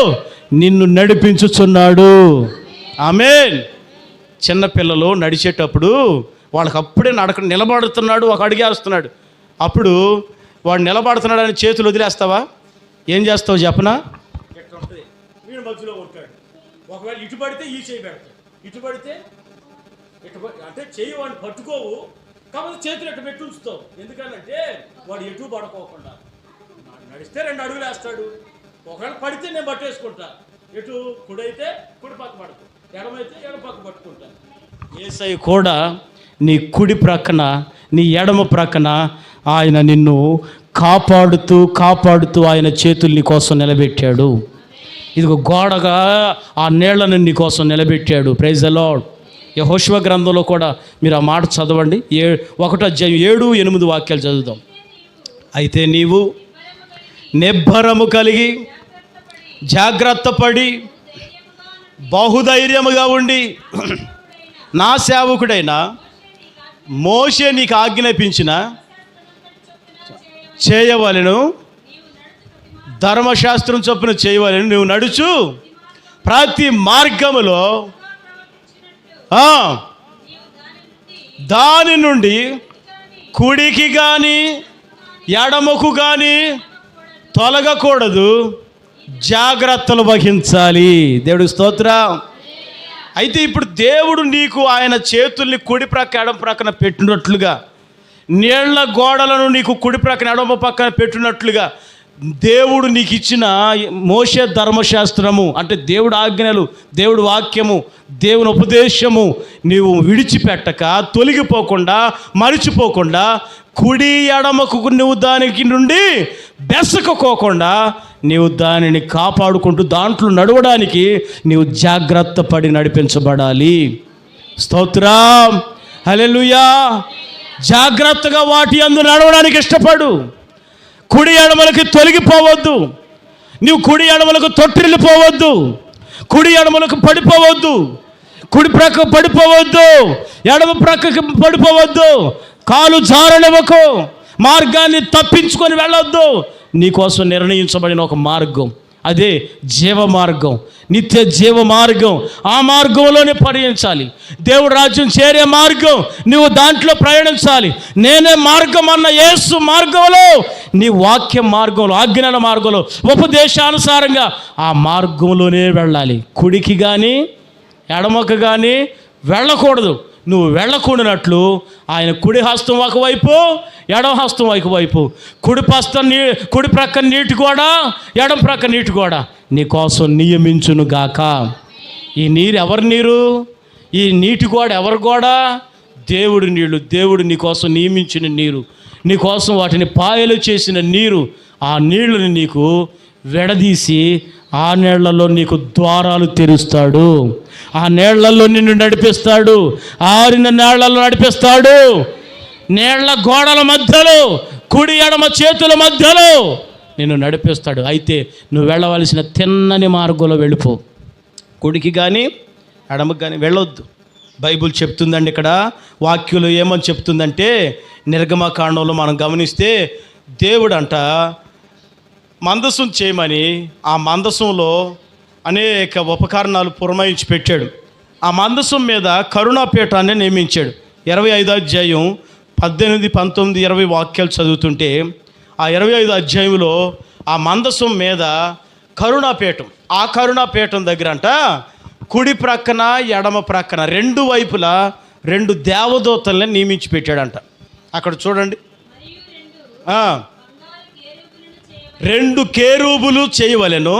నిన్ను నడిపించుచున్నాడు. ఆమేన్. చిన్నపిల్లలు నడిచేటప్పుడు వాళ్ళకి అప్పుడే నిలబడుతున్నాడు, ఒక అడిగేస్తున్నాడు. అప్పుడు వాడు నిలబడుతున్నాడని చేతులు వదిలేస్తావా? ఏం చేస్తావు చెప్పనా? ఎట్లా ఉంటుంది, వీడు మధ్యలో ఉంటాడు. ఒకవేళ ఇటు పడితే ఈ చేయి పెడతాడు, ఇటు పడితే అంటే చెయ్యి వాడిని పట్టుకోవు, కాకపోతే చేతులు ఎట్టు పెట్టి ఉంచుతావు. ఎందుకంటే వాడు ఎటు పడుకోకుండా నడిస్తే 2 అడుగులు వేస్తాడు. ఒకవేళ పడితే నేను పట్టేసుకుంటా, ఎటు కుడైతే కుడి పక్క పడుకో, ఎడమైతే ఎడమ పక్క పట్టుకుంటా. యేసయ్య కూడా నీ కుడి ప్రక్కన నీ ఎడమ ప్రక్కన ఆయన నిన్ను కాపాడుతూ కాపాడుతూ ఆయన చేతులు నీ కోసం నిలబెట్టాడు. ఇదిగో గోడగా ఆ నీళ్లను నీ కోసం నిలబెట్టాడు. Praise the Lord. యెహోషువ గ్రంథంలో కూడా మీరు ఆ మాట చదవండి. 1వ అధ్యాయం 7-8 వాక్యాలు చదువుదాం. అయితే నీవు నిబ్బరము కలిగి జాగ్రత్త పడి బహుధైర్యముగా ఉండి నా సేవకుడైన మోషే నీకు ఆజ్ఞాపించిన చేయవలెను, ధర్మశాస్త్రం చొప్పున చేయవలెను, నువ్వు నడుచు ప్రతి మార్గములో దాని నుండి కుడికి కానీ ఎడమకు కానీ తొలగకూడదు, జాగ్రత్తలు వహించాలి. దేవుడికి స్తోత్రం. అయితే ఇప్పుడు దేవుడు నీకు ఆయన చేతుల్ని కుడి ప్రక్క ఎడమ ప్రక్కన పెట్టినట్లుగా నీళ్ల గోడలను నీకు కుడి ప్రక్కన ఎడమ పక్కన పెట్టినట్లుగా దేవుడు నీకు ఇచ్చిన మోషే ధర్మశాస్త్రము అంటే దేవుడు ఆజ్ఞలు, దేవుడు వాక్యము, దేవుని ఉపదేశము నీవు విడిచిపెట్టక, తొలగిపోకుండా, మరిచిపోకుండా, కుడి ఎడమకు నువ్వు దానికి నుండి బెసకపోకుండా నీవు దానిని కాపాడుకుంటూ దాంట్లో నడవడానికి నీవు జాగ్రత్త పడి నడిపించబడాలి. స్తోత్రం, హల్లెలూయా. జాగ్రత్తగా వాటి యందు నడవడానికి ఇష్టపడు. కుడి ఎడమలకు తొలగిపోవద్దు. నీవు కుడి ఎడమలకు తొట్టిల్లిపోవద్దు. కుడి ఎడమలకు పడిపోవద్దు. కుడి ప్రక్క పడిపోవద్దు, ఎడమ ప్రక్కకి పడిపోవద్దు. కాలు జారనివ్వకు. మార్గాన్ని తప్పించుకొని వెళ్ళొద్దు. నీకోసం నిర్ణయించబడిన ఒక మార్గం, అదే జీవ మార్గం, నిత్య జీవ మార్గం. ఆ మార్గంలోనే పయనించాలి. దేవుడు రాజ్యం చేరే మార్గం, నువ్వు దాంట్లో ప్రయాణించాలి. నేనే మార్గం అన్న యేసు మార్గంలో, నీ వాక్య మార్గంలో, ఆజ్ఞల మార్గంలో, ఉపదేశానుసారంగా ఆ మార్గంలోనే వెళ్ళాలి. కుడికి కానీ ఎడమకు కానీ వెళ్ళకూడదు. నువ్వు వెళ్ళకూడనట్లు ఆయన కుడి హస్తం ఒకవైపు, ఎడమ హస్తం ఒకవైపు, కుడి ప్రక్క నీటి కూడా, ఎడమ ప్రక్క నీటి కూడా నీ కోసం నియమించును గాక. ఈ నీరు ఎవరి నీరు? ఈ నీటి గోడ ఎవరి గోడ? దేవుడి నీళ్ళు. దేవుడు నీ కోసం నియమించిన నీరు, నీ కోసం వాటిని పాయలు చేసిన నీరు. ఆ నీళ్ళని నీకు విడదీసి ఆ నీళ్లలో నీకు ద్వారాలు తెరుస్తాడు. ఆ నీళ్లలో నిన్ను నడిపిస్తాడు. ఆరిన నీళ్లలో నడిపిస్తాడు. నీళ్ల గోడల మధ్యలో, కుడి ఎడమ చేతుల మధ్యలో నిన్ను నడిపిస్తాడు. అయితే నువ్వు వెళ్ళవలసిన తిన్నని మార్గంలో వెళ్ళిపో. కుడికి కానీ ఎడమకి కానీ వెళ్ళొద్దు. బైబుల్ చెప్తుందండి, ఇక్కడ వాక్యులు ఏమని చెప్తుందంటే, నిర్గమకాండంలో మనం గమనిస్తే దేవుడంట మందసం చేయమని ఆ మందసంలో అనేక ఉపకరణాలు పురమాయించి పెట్టాడు. ఆ మందసం మీద కరుణాపీఠాన్ని నియమించాడు. 25వ అధ్యాయం 18, 19, 20 వాక్యాలు చదువుతుంటే, ఆ 25వ అధ్యాయంలో ఆ మందసం మీద కరుణాపీఠం, ఆ కరుణాపీఠం దగ్గర అంట కుడి ప్రక్కన ఎడమ ప్రక్కన రెండు వైపులా 2 దేవదూతల్ని నియమించి పెట్టాడంట. అక్కడ చూడండి, 2 కేరూబులు చేయవలెను.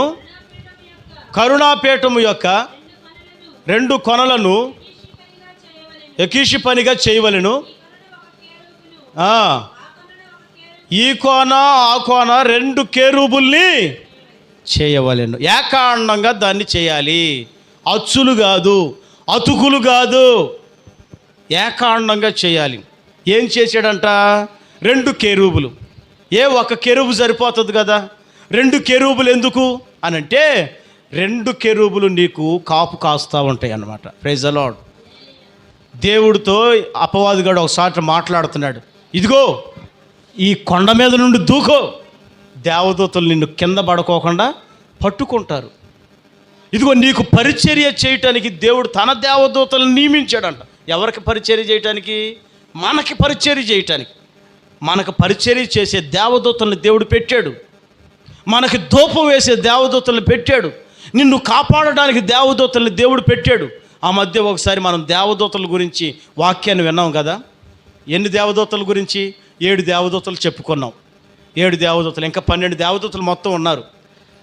కరుణాపీఠము యొక్క 2 కొనలను ఎకీషి పనిగా చేయవలెను. ఈ కోన ఆ కోన 2 కేరూబుల్ని చేయవలెను. ఏకాండంగా దాన్ని చేయాలి. అచ్చులు కాదు, అతుకులు కాదు, ఏకాండంగా చేయాలి. ఏం చేశాడంట? 2 కేరూబులు. ఒక కెరూబు సరిపోతుంది కదా, 2 కేరూబులు ఎందుకు అని అంటే, 2 కేరూబులు నీకు కాపు కాస్తూ ఉంటాయి అన్నమాట. Praise the Lord. దేవుడితో అపవాదిగాడు ఒకసారి మాట్లాడుతున్నాడు, ఇదిగో ఈ కొండ మీద నుండి దూకో, దేవదూతలు నిన్ను కింద పడుకోకుండా పట్టుకుంటారు. ఇదిగో నీకు పరిచర్య చేయటానికి దేవుడు తన దేవదూతలను నియమించాడంట. ఎవరికి పరిచర్య చేయటానికి? మనకి పరిచర్య చేయటానికి. మనకు పరిచర్య చేసే దేవదూతలను దేవుడు పెట్టాడు. మనకి ధూపం వేసే దేవదూతలను పెట్టాడు. నిన్ను కాపాడడానికి దేవదూతలను దేవుడు పెట్టాడు. ఆ మధ్య ఒకసారి మనం దేవదూతల గురించి వాక్యాన్ని విన్నాం కదా. ఎన్ని దేవదూతల గురించి? 7 దేవదూతలు చెప్పుకున్నాం. 7 దేవదూతలు, ఇంకా 12 దేవదూతలు మొత్తం ఉన్నారు.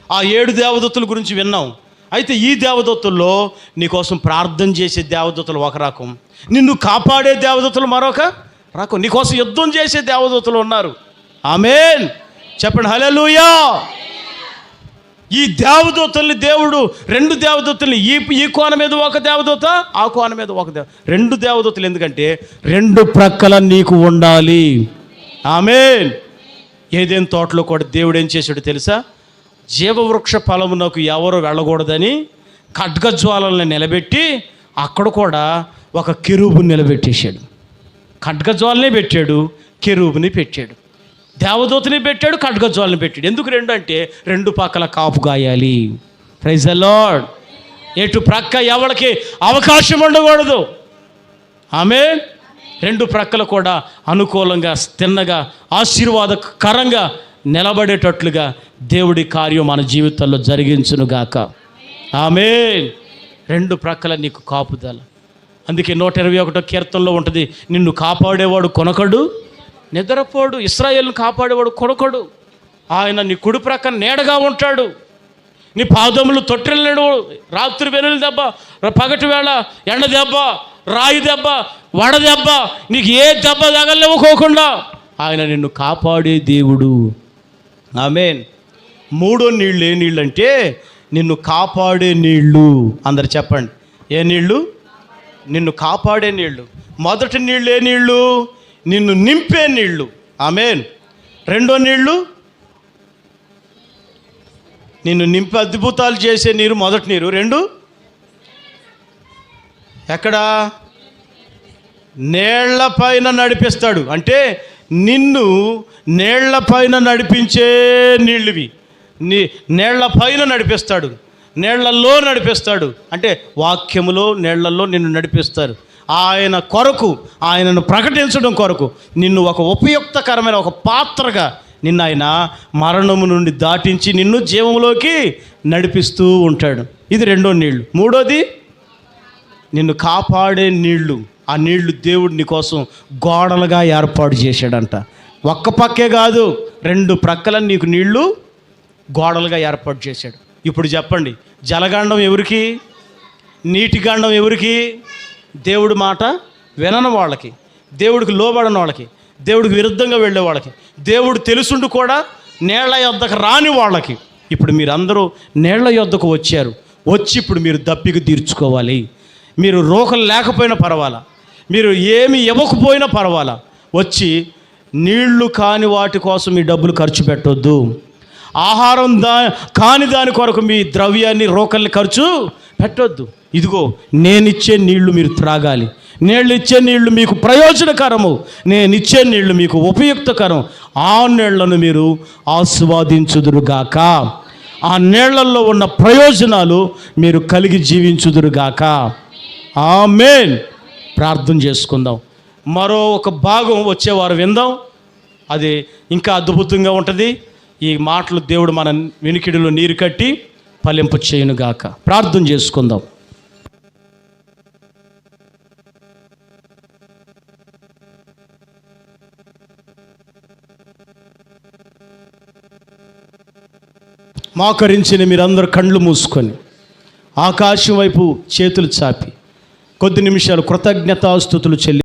ఆ 7 దేవదూతల గురించి విన్నాం. అయితే ఈ దేవదూతల్లో నీకోసం ప్రార్థన చేసే దేవదూతలు ఒక రకం, నిన్ను కాపాడే దేవదూతలు మరొక రకం, నీకోసం యుద్ధం చేసే దేవదూతలు ఉన్నారు. ఆమేన్ చెప్పండి, హల్లెలూయా. ఈ దేవదూతల్ని దేవుడు 2 దేవదూతల్ని, ఈ కోన మీద ఒక దేవదూత, ఆ కోన మీద ఒక 2 దేవదూతలు. ఎందుకంటే 2 ప్రక్కల నీకు ఉండాలి. ఆమేన్. ఏదేం తోటలో కూడా దేవుడు ఏం చేశాడు తెలుసా? జీవవృక్ష ఫలమునకు ఎవరు వెళ్ళకూడదని ఖడ్గజ్వాలల్ని నిలబెట్టి అక్కడ కూడా ఒక కెరూబుని నిలబెట్టేశాడు. ఖడ్గజ్వాలని పెట్టాడు, కెరూబుని పెట్టాడు, దేవదూతని పెట్టాడు, ఖడ్గజ్వాలని పెట్టాడు. ఎందుకు 2 అంటే 2 పక్కల కాపు గాయాలి. Praise the lord. ఎటు ప్రక్క ఎవరికి అవకాశం ఉండకూడదు. ఆమేన్. 2 ప్రక్కలు కూడా అనుకూలంగా, తిన్నగా, ఆశీర్వాదకరంగా నిలబడేటట్లుగా దేవుడి కార్యం మన జీవితంలో జరిగించునుగాక. ఆమేన్. 2 ప్రక్కల నీకు కాపుదల. అందుకే 121వ కీర్తనలో ఉంటుంది, నిన్ను కాపాడేవాడు కొనకడు, నిద్రపోడు. ఇశ్రాయేలును కాపాడేవాడు కొడుకడు. ఆయన నీ కుడి ప్రక్కన నీడగా ఉంటాడు. నీ పాదములు తొట్టిల్లేడు. రాత్రి వెనుల దెబ్బ, పగటి వేళ ఎండ దెబ్బ, రాయి దెబ్బ, వడ దెబ్బ, నీకు ఏ దెబ్బ తగలనివ్వకోకుండా ఆయన నిన్ను కాపాడే దేవుడు. ఆమేన్. మూడో నీళ్ళు ఏ నీళ్ళు అంటే నిన్ను కాపాడే నీళ్ళు. అందరు చెప్పండి, ఏ నీళ్ళు? నిన్ను కాపాడే నీళ్ళు. మొదటి నీళ్ళు ఏ నీళ్ళు? నిన్ను నింపే నీళ్ళు. ఆమేన్. రెండో నీళ్ళు నిన్ను నింపి అద్భుతాలు చేసే నీరు, మొదటి నీరు. రెండు ఎక్కడా? నీళ్ల పైన నడిపిస్తాడు. అంటే నిన్ను నీళ్ల పైన నడిపించే నీళ్ళువి. నీళ్ల పైన నడిపిస్తాడు, నీళ్లలో నడిపిస్తాడు. అంటే వాక్యములో నీళ్లలో నిన్ను నడిపిస్తారు. ఆయన కొరకు, ఆయనను ప్రకటించడం కొరకు నిన్ను ఒక ఉపయుక్తకరమైన ఒక పాత్రగా నిన్ను ఆయన మరణము నుండి దాటించి నిన్ను జీవంలోకి నడిపిస్తూ ఉంటాడు. ఇది రెండో నీళ్ళు. మూడోది నిన్ను కాపాడే నీళ్లు. ఆ నీళ్లు దేవుడు నీ కోసం గోడలుగా ఏర్పాటు చేశాడంట. ఒక్క పక్కే కాదు, రెండు ప్రక్కల నీకు నీళ్లు గోడలుగా ఏర్పాటు చేశాడు. ఇప్పుడు చెప్పండి, జలగండం ఎవరికి? నీటి గండం ఎవరికి? దేవుడి మాట వినని వాళ్ళకి, దేవుడికి లోబడని వాళ్ళకి, దేవుడికి విరుద్ధంగా వెళ్ళే వాళ్ళకి, దేవుడు తెలుసుండు కూడా నీళ్ల యొద్దకు రాని వాళ్ళకి. ఇప్పుడు మీరందరూ నీళ్ల యొద్దకు వచ్చారు. వచ్చి ఇప్పుడు మీరు దప్పిక తీర్చుకోవాలి. మీరు రోకలు లేకపోయినా పర్వాలా, మీరు ఏమి ఇవ్వకపోయినా పర్వాలా, వచ్చి నీళ్లు కాని వాటి కోసం మీ డబ్బులు ఖర్చు పెట్టొద్దు. ఆహారం కాని దాని కొరకు మీ ద్రవ్యాన్ని, రోకల్ని ఖర్చు పెట్టొద్దు. ఇదిగో నేనిచ్చే నీళ్లు మీరు త్రాగాలి. నీళ్ళు ఇచ్చే నీళ్లు మీకు ప్రయోజనకరము, నేనిచ్చే నీళ్లు మీకు ఉపయుక్తకరం. ఆ నీళ్లను మీరు ఆస్వాదించుదురుగాక. ఆ నీళ్లలో ఉన్న ప్రయోజనాలు మీరు కలిగి జీవించుదురుగాక. ఆమేన్. ప్రార్థన చేసుకుందాం. మరో ఒక భాగం వచ్చేవారు విందాం. అది ఇంకా అద్భుతంగా ఉంటుంది. ఈ మాటలు దేవుడు మన వినికిడిలో నీరు కట్టి ఫలింప చేయునుగాక. ప్రార్థన చేసుకుందాం. మోకరించిన మీరందరూ కళ్ళు మూసుకొని ఆకాశం వైపు చేతులు చాపి కొద్ది నిమిషాలు కృతజ్ఞతాస్తుతులు చెల్లి